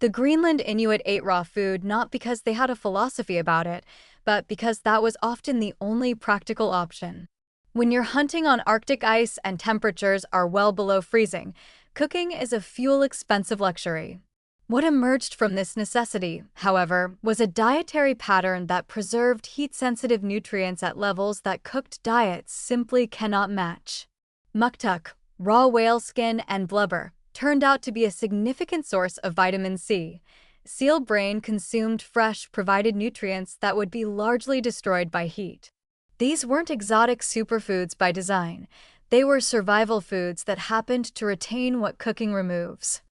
The Greenland Inuit ate raw food not because they had a philosophy about it, but because that was often the only practical option. When you're hunting on Arctic ice and temperatures are well below freezing, cooking is a fuel-expensive luxury. What emerged from this necessity, however, was a dietary pattern that preserved heat-sensitive nutrients at levels that cooked diets simply cannot match. Muktuk, raw whale skin, and blubber turned out to be a significant source of vitamin C. Seal brain consumed fresh provided nutrients that would be largely destroyed by heat. These weren't exotic superfoods by design. They were survival foods that happened to retain what cooking removes.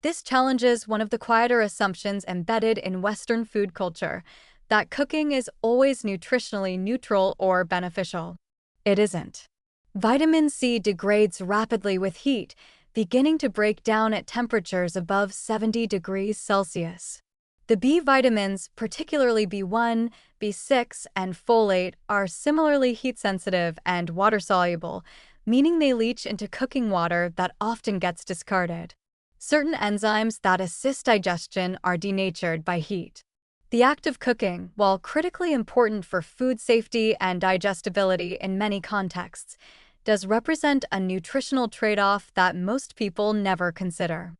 This challenges one of the quieter assumptions embedded in Western food culture, that cooking is always nutritionally neutral or beneficial. It isn't. Vitamin C degrades rapidly with heat, beginning to break down at temperatures above 70 degrees Celsius. The B vitamins, particularly B1, B6, and folate, are similarly heat-sensitive and water-soluble, meaning they leach into cooking water that often gets discarded. Certain enzymes that assist digestion are denatured by heat. The act of cooking, while critically important for food safety and digestibility in many contexts, does represent a nutritional trade-off that most people never consider.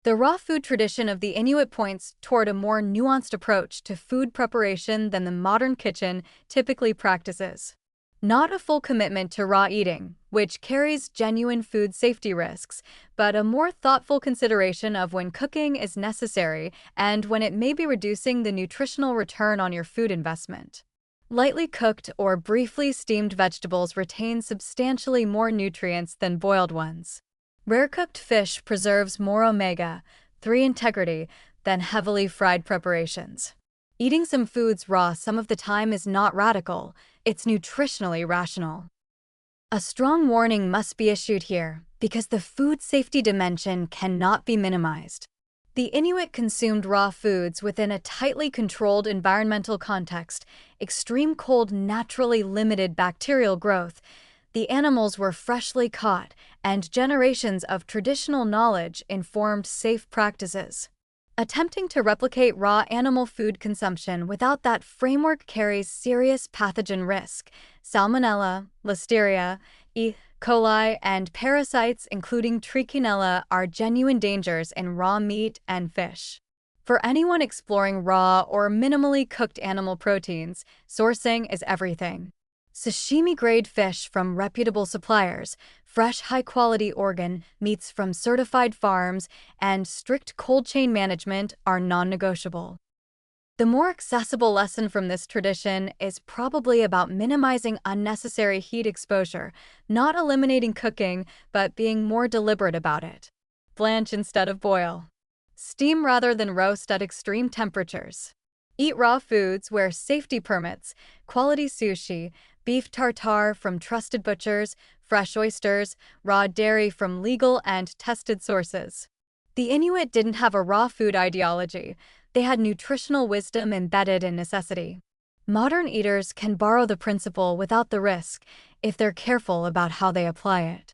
The raw food tradition of the Inuit points toward a more nuanced approach to food preparation than the modern kitchen typically practices. Not a full commitment to raw eating, which carries genuine food safety risks, but a more thoughtful consideration of when cooking is necessary and when it may be reducing the nutritional return on your food investment. Lightly cooked or briefly steamed vegetables retain substantially more nutrients than boiled ones. Rare-cooked fish preserves more omega-3 integrity than heavily fried preparations. Eating some foods raw some of the time is not radical, it's nutritionally rational. A strong warning must be issued here, because the food safety dimension cannot be minimized. The Inuit consumed raw foods within a tightly controlled environmental context. Extreme cold naturally limited bacterial growth. The animals were freshly caught, and generations of traditional knowledge informed safe practices. Attempting to replicate raw animal food consumption without that framework carries serious pathogen risk. Salmonella, Listeria, E. coli, and parasites including Trichinella are genuine dangers in raw meat and fish. For anyone exploring raw or minimally cooked animal proteins, sourcing is everything. Sashimi-grade fish from reputable suppliers, fresh high-quality organ meats from certified farms, and strict cold chain management are non-negotiable. The more accessible lesson from this tradition is probably about minimizing unnecessary heat exposure, not eliminating cooking, but being more deliberate about it. Blanch instead of boil. Steam rather than roast at extreme temperatures. Eat raw foods where safety permits, quality sushi, beef tartare from trusted butchers, fresh oysters, raw dairy from legal and tested sources. The Inuit didn't have a raw food ideology. They had nutritional wisdom embedded in necessity. Modern eaters can borrow the principle without the risk if they're careful about how they apply it.